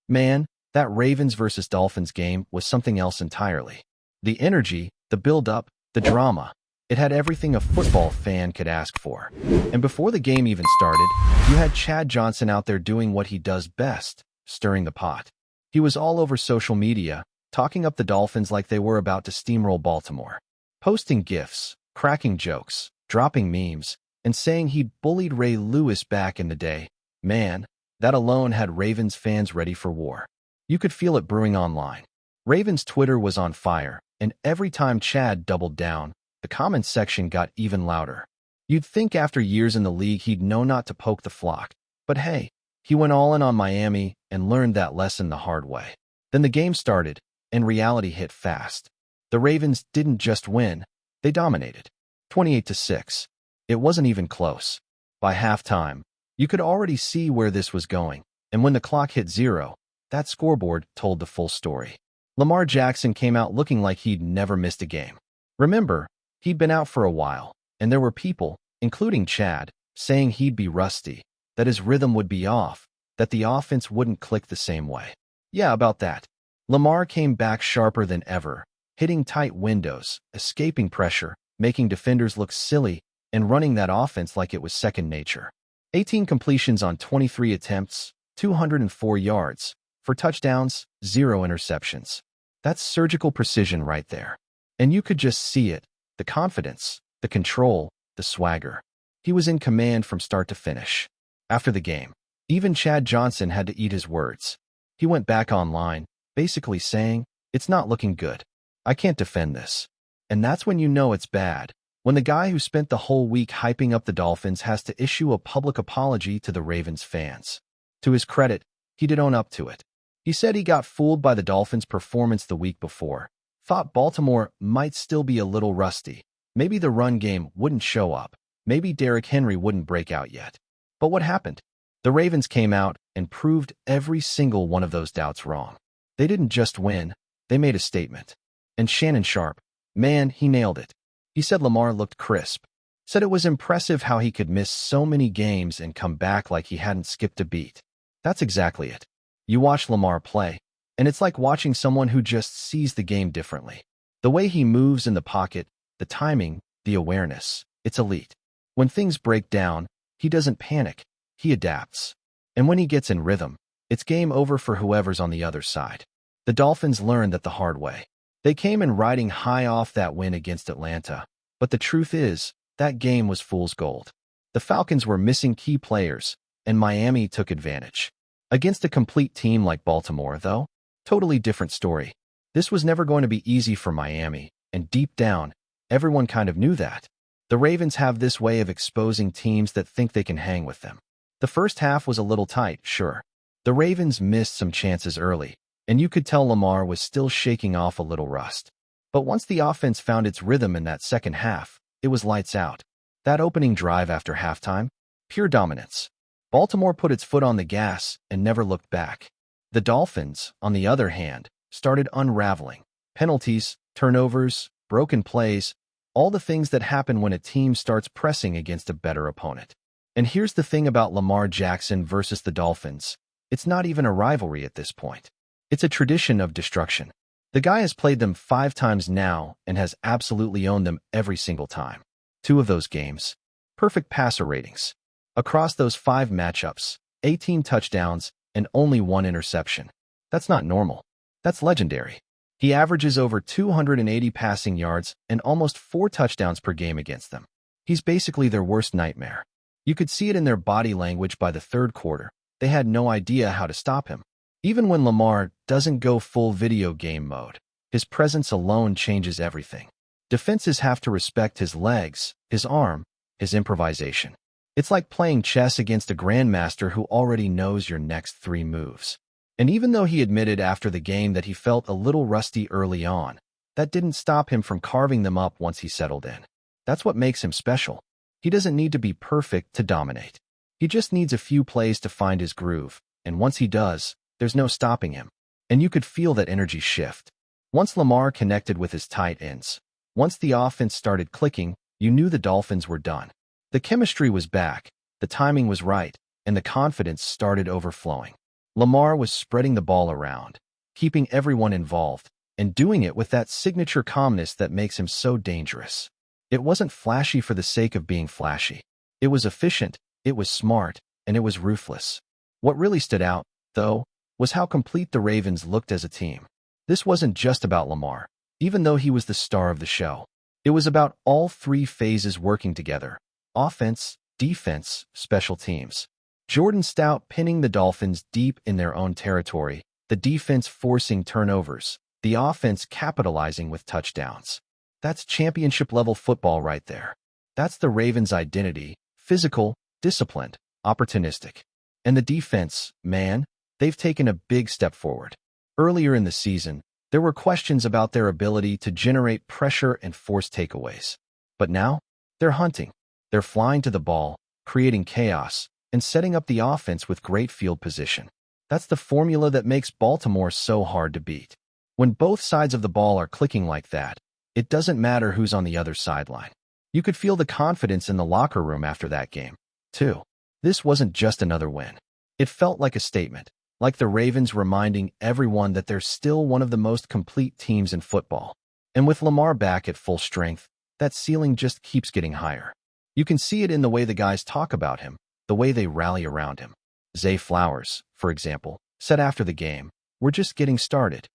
Man, that Ravens versus Dolphins game was something else entirely. The energy, the build-up, the drama. It had everything a football fan could ask for. And before the game even started, you had Chad Johnson out there doing what he does best, stirring the pot. He was all over social media, talking up the Dolphins like they were about to steamroll Baltimore. Posting GIFs, cracking jokes, dropping memes, and saying he'd bullied Ray Lewis back in the day. Man, that alone had Ravens fans ready for war. You could feel it brewing online. Ravens Twitter was on fire, and every time Chad doubled down, the comments section got even louder. You'd think after years in the league he'd know not to poke the flock. But hey, he went all in on Miami and learned that lesson the hard way. Then the game started, and reality hit fast. The Ravens didn't just win, they dominated. 28-6. It wasn't even close. By halftime, you could already see where this was going, and when the clock hit 0, that scoreboard told the full story. Lamar Jackson came out looking like he'd never missed a game. Remember, he'd been out for a while, and there were people, including Chad, saying he'd be rusty, that his rhythm would be off, that the offense wouldn't click the same way. Yeah, about that. Lamar came back sharper than ever, hitting tight windows, escaping pressure, making defenders look silly, and running that offense like it was second nature. 18 completions on 23 attempts, 204 yards. For touchdowns, 0 interceptions. That's surgical precision right there. And you could just see it, the confidence, the control, the swagger. He was in command from start to finish. After the game, even Chad Johnson had to eat his words. He went back online, basically saying, "It's not looking good. I can't defend this." And that's when you know it's bad. When the guy who spent the whole week hyping up the Dolphins has to issue a public apology to the Ravens fans. To his credit, he did own up to it. He said he got fooled by the Dolphins' performance the week before, thought Baltimore might still be a little rusty. Maybe the run game wouldn't show up. Maybe Derrick Henry wouldn't break out yet. But what happened? The Ravens came out and proved every single one of those doubts wrong. They didn't just win, they made a statement. And Shannon Sharpe, man, he nailed it. He said Lamar looked crisp. Said it was impressive how he could miss so many games and come back like he hadn't skipped a beat. That's exactly it. You watch Lamar play, and it's like watching someone who just sees the game differently. The way he moves in the pocket, the timing, the awareness, it's elite. When things break down, he doesn't panic, he adapts. And when he gets in rhythm, it's game over for whoever's on the other side. The Dolphins learned that the hard way. They came in riding high off that win against Atlanta, but the truth is, that game was fool's gold. The Falcons were missing key players, and Miami took advantage. Against a complete team like Baltimore, though, totally different story. This was never going to be easy for Miami, and deep down, everyone kind of knew that. The Ravens have this way of exposing teams that think they can hang with them. The first half was a little tight, sure. The Ravens missed some chances early, and you could tell Lamar was still shaking off a little rust. But once the offense found its rhythm in that second half, it was lights out. That opening drive after halftime, pure dominance. Baltimore put its foot on the gas and never looked back. The Dolphins, on the other hand, started unraveling. Penalties, turnovers, broken plays, all the things that happen when a team starts pressing against a better opponent. And here's the thing about Lamar Jackson versus the Dolphins. It's not even a rivalry at this point. It's a tradition of destruction. The guy has played them 5 times now and has absolutely owned them every single time. 2 of those games. Perfect passer ratings. Across those 5 matchups, 18 touchdowns and only 1 interception. That's not normal. That's legendary. He averages over 280 passing yards and almost 4 touchdowns per game against them. He's basically their worst nightmare. You could see it in their body language by the third quarter. They had no idea how to stop him. Even when Lamar doesn't go full video game mode, his presence alone changes everything. Defenses have to respect his legs, his arm, his improvisation. It's like playing chess against a grandmaster who already knows your next 3 moves. And even though he admitted after the game that he felt a little rusty early on, that didn't stop him from carving them up once he settled in. That's what makes him special. He doesn't need to be perfect to dominate. He just needs a few plays to find his groove, and once he does, there's no stopping him. And you could feel that energy shift. Once Lamar connected with his tight ends, once the offense started clicking, you knew the Dolphins were done. The chemistry was back, the timing was right, and the confidence started overflowing. Lamar was spreading the ball around, keeping everyone involved, and doing it with that signature calmness that makes him so dangerous. It wasn't flashy for the sake of being flashy. It was efficient, it was smart, and it was ruthless. What really stood out, though, was how complete the Ravens looked as a team. This wasn't just about Lamar, even though he was the star of the show. It was about all three phases working together: offense, defense, special teams. Jordan Stout pinning the Dolphins deep in their own territory, the defense forcing turnovers, the offense capitalizing with touchdowns. That's championship-level football right there. That's the Ravens' identity: physical, disciplined, opportunistic. And the defense, man, they've taken a big step forward. Earlier in the season, there were questions about their ability to generate pressure and force takeaways. But now, they're hunting. They're flying to the ball, creating chaos, and setting up the offense with great field position. That's the formula that makes Baltimore so hard to beat. When both sides of the ball are clicking like that, it doesn't matter who's on the other sideline. You could feel the confidence in the locker room after that game, too. This wasn't just another win. It felt like a statement, like the Ravens reminding everyone that they're still one of the most complete teams in football. And with Lamar back at full strength, that ceiling just keeps getting higher. You can see it in the way the guys talk about him, the way they rally around him. Zay Flowers, for example, said after the game, "We're just getting started."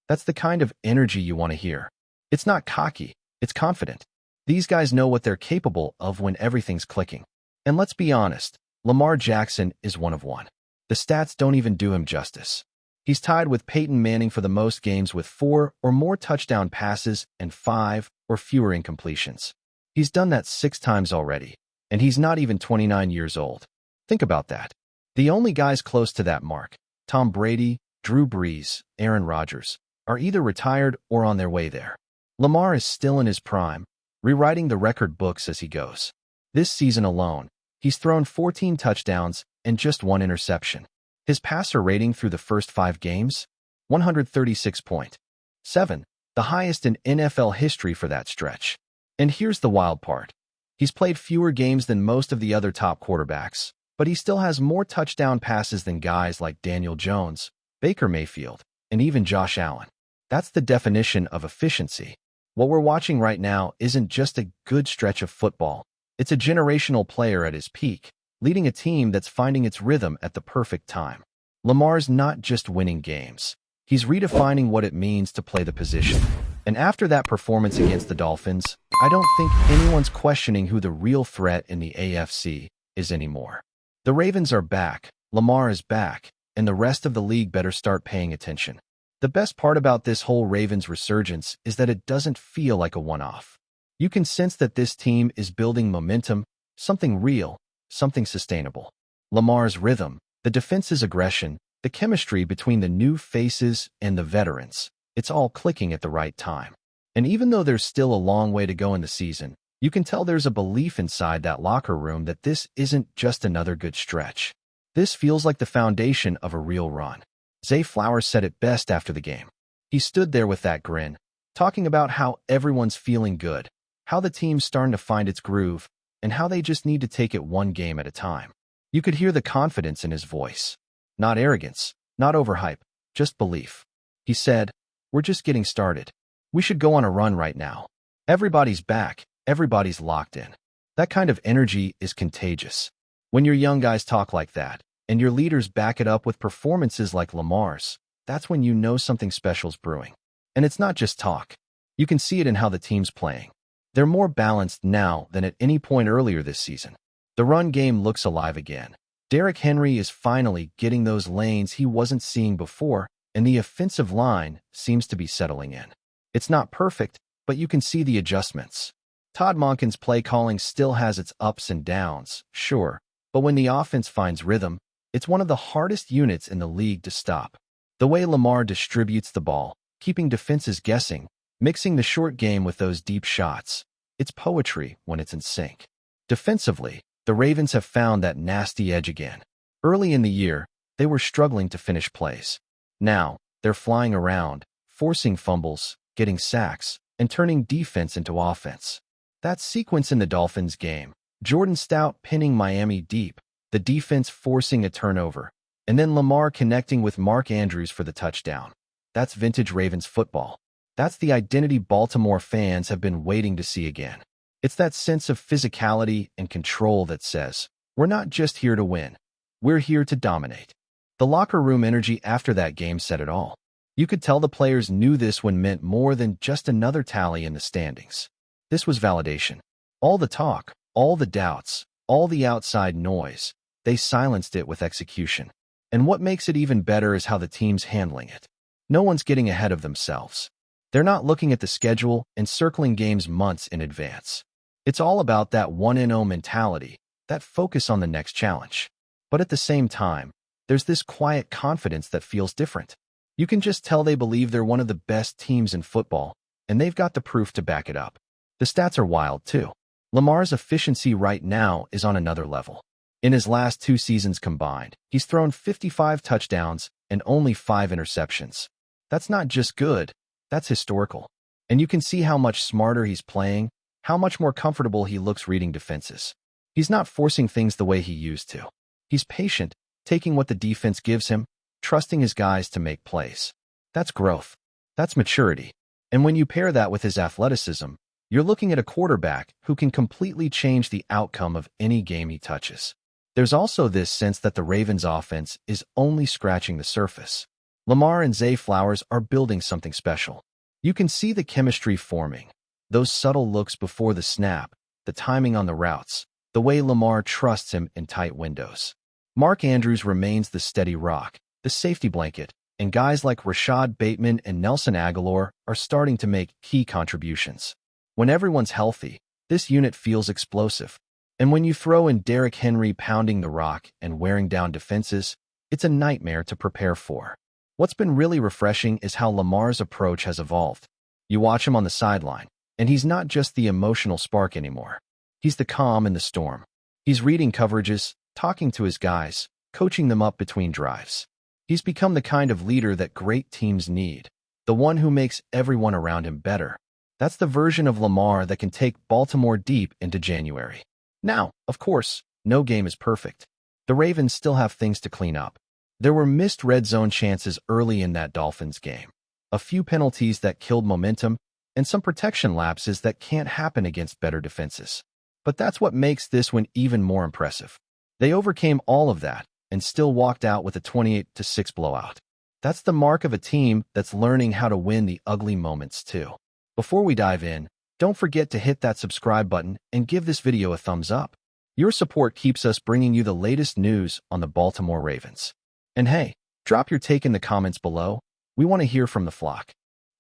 That's the kind of energy you want to hear. It's not cocky, it's confident. These guys know what they're capable of when everything's clicking. And let's be honest, Lamar Jackson is one of one. The stats don't even do him justice. He's tied with Peyton Manning for the most games with 4 or more touchdown passes and 5 or fewer incompletions. He's done that 6 times already, and he's not even 29 years old. Think about that. The only guys close to that mark, Tom Brady, Drew Brees, Aaron Rodgers, are either retired or on their way there. Lamar is still in his prime, rewriting the record books as he goes. This season alone, he's thrown 14 touchdowns and just 1 interception. His passer rating through the first 5 games? 136.7, the highest in NFL history for that stretch. And here's the wild part. He's played fewer games than most of the other top quarterbacks, but he still has more touchdown passes than guys like Daniel Jones, Baker Mayfield, and even Josh Allen. That's the definition of efficiency. What we're watching right now isn't just a good stretch of football. It's a generational player at his peak, leading a team that's finding its rhythm at the perfect time. Lamar's not just winning games. He's redefining what it means to play the position. And after that performance against the Dolphins, I don't think anyone's questioning who the real threat in the AFC is anymore. The Ravens are back, Lamar is back, and the rest of the league better start paying attention. The best part about this whole Ravens resurgence is that it doesn't feel like a one-off. You can sense that this team is building momentum, something real, something sustainable. Lamar's rhythm, the defense's aggression, the chemistry between the new faces and the veterans, it's all clicking at the right time. And even though there's still a long way to go in the season, you can tell there's a belief inside that locker room that this isn't just another good stretch. This feels like the foundation of a real run. Zay Flowers said it best after the game. He stood there with that grin, talking about how everyone's feeling good, how the team's starting to find its groove, and how they just need to take it one game at a time. You could hear the confidence in his voice. Not arrogance, not overhype, just belief. He said, "We're just getting started. We should go on a run right now. Everybody's back, everybody's locked in." That kind of energy is contagious. When your young guys talk like that, and your leaders back it up with performances like Lamar's, that's when you know something special's brewing. And it's not just talk. You can see it in how the team's playing. They're more balanced now than at any point earlier this season. The run game looks alive again. Derrick Henry is finally getting those lanes he wasn't seeing before, and the offensive line seems to be settling in. It's not perfect, but you can see the adjustments. Todd Monken's play calling still has its ups and downs, sure, but when the offense finds rhythm, it's one of the hardest units in the league to stop. The way Lamar distributes the ball, keeping defenses guessing, mixing the short game with those deep shots, it's poetry when it's in sync. Defensively, the Ravens have found that nasty edge again. Early in the year, they were struggling to finish plays. Now, they're flying around, forcing fumbles, getting sacks, and turning defense into offense. That sequence in the Dolphins game, Jordan Stout pinning Miami deep, the defense forcing a turnover, And then Lamar connecting with Mark Andrews for the touchdown. That's vintage Ravens football. That's the identity Baltimore fans have been waiting to see again. It's that sense of physicality and control that says, we're not just here to win. We're here to dominate. The locker room energy after that game said it all. You could tell the players knew this one meant more than just another tally in the standings. This was validation. All the talk, all the doubts, all the outside noise, they silenced it with execution. And what makes it even better is how the team's handling it. No one's getting ahead of themselves. They're not looking at the schedule and circling games months in advance. It's all about that 1-0 mentality, that focus on the next challenge. But at the same time, there's this quiet confidence that feels different. You can just tell they believe they're one of the best teams in football, and they've got the proof to back it up. The stats are wild, too. Lamar's efficiency right now is on another level. In his last 2 seasons combined, he's thrown 55 touchdowns and only 5 interceptions. That's not just good, that's historical. And you can see how much smarter he's playing, how much more comfortable he looks reading defenses. He's not forcing things the way he used to. He's patient, taking what the defense gives him, trusting his guys to make plays. That's growth. That's maturity. And when you pair that with his athleticism, you're looking at a quarterback who can completely change the outcome of any game he touches. There's also this sense that the Ravens' offense is only scratching the surface. Lamar and Zay Flowers are building something special. You can see the chemistry forming. Those subtle looks before the snap, the timing on the routes, the way Lamar trusts him in tight windows. Mark Andrews remains the steady rock, the safety blanket, and guys like Rashad Bateman and Nelson Aguilar are starting to make key contributions. When everyone's healthy, this unit feels explosive. And when you throw in Derrick Henry pounding the rock and wearing down defenses, it's a nightmare to prepare for. What's been really refreshing is how Lamar's approach has evolved. You watch him on the sideline, and he's not just the emotional spark anymore. He's the calm in the storm. He's reading coverages, talking to his guys, coaching them up between drives. He's become the kind of leader that great teams need, the one who makes everyone around him better. That's the version of Lamar that can take Baltimore deep into January. Now, of course, no game is perfect. The Ravens still have things to clean up. There were missed red zone chances early in that Dolphins game, a few penalties that killed momentum, and some protection lapses that can't happen against better defenses. But that's what makes this one even more impressive. They overcame all of that and still walked out with a 28-6 blowout. That's the mark of a team that's learning how to win the ugly moments too. Before we dive in, don't forget to hit that subscribe button and give this video a thumbs up. Your support keeps us bringing you the latest news on the Baltimore Ravens. And hey, drop your take in the comments below. We want to hear from the flock.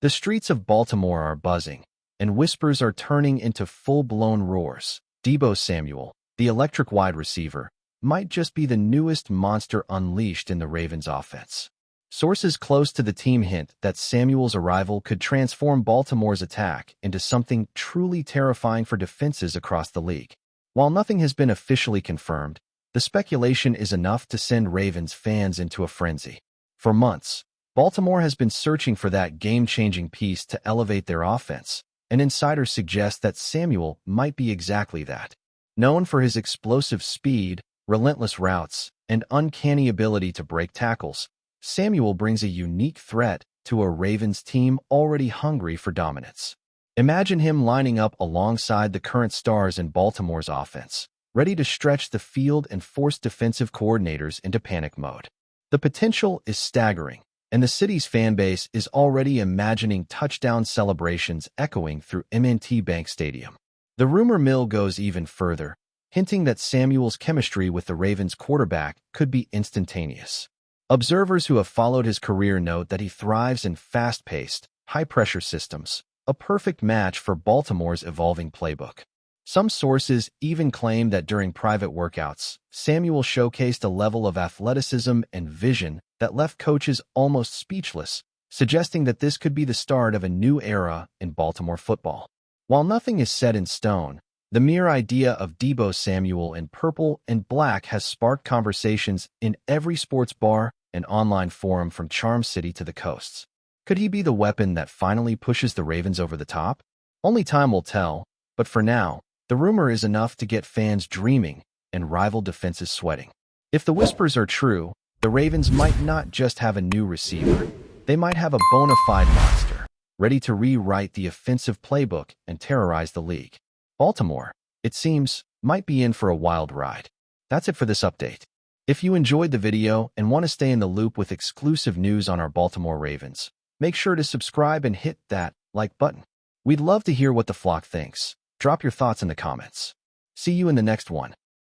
The streets of Baltimore are buzzing, and whispers are turning into full-blown roars. DEEBO Samuel, the electric wide receiver, might just be the newest monster unleashed in the Ravens' offense. Sources close to the team hint that Samuel's arrival could transform Baltimore's attack into something truly terrifying for defenses across the league. While nothing has been officially confirmed, the speculation is enough to send Ravens fans into a frenzy. For months, Baltimore has been searching for that game-changing piece to elevate their offense, and insiders suggest that Samuel might be exactly that. Known for his explosive speed, relentless routes, and uncanny ability to break tackles, Samuel brings a unique threat to a Ravens team already hungry for dominance. Imagine him lining up alongside the current stars in Baltimore's offense, ready to stretch the field and force defensive coordinators into panic mode. The potential is staggering, and the city's fan base is already imagining touchdown celebrations echoing through M&T Bank Stadium. The rumor mill goes even further, hinting that Samuel's chemistry with the Ravens quarterback could be instantaneous. Observers who have followed his career note that he thrives in fast-paced, high-pressure systems, a perfect match for Baltimore's evolving playbook. Some sources even claim that during private workouts, Samuel showcased a level of athleticism and vision that left coaches almost speechless, suggesting that this could be the start of a new era in Baltimore football. While nothing is set in stone, the mere idea of DEEBO Samuel in purple and black has sparked conversations in every sports bar and online forum from Charm City to the coasts. Could he be the weapon that finally pushes the Ravens over the top? Only time will tell, but for now, the rumor is enough to get fans dreaming and rival defenses sweating. If the whispers are true, The Ravens might not just have a new receiver. They might have a bona fide monster, ready to rewrite the offensive playbook and terrorize the league. Baltimore, it seems, might be in for a wild ride. That's it for this update. If you enjoyed the video and want to stay in the loop with exclusive news on our Baltimore Ravens, make sure to subscribe and hit that like button. We'd love to hear what the flock thinks. Drop your thoughts in the comments. See you in the next one.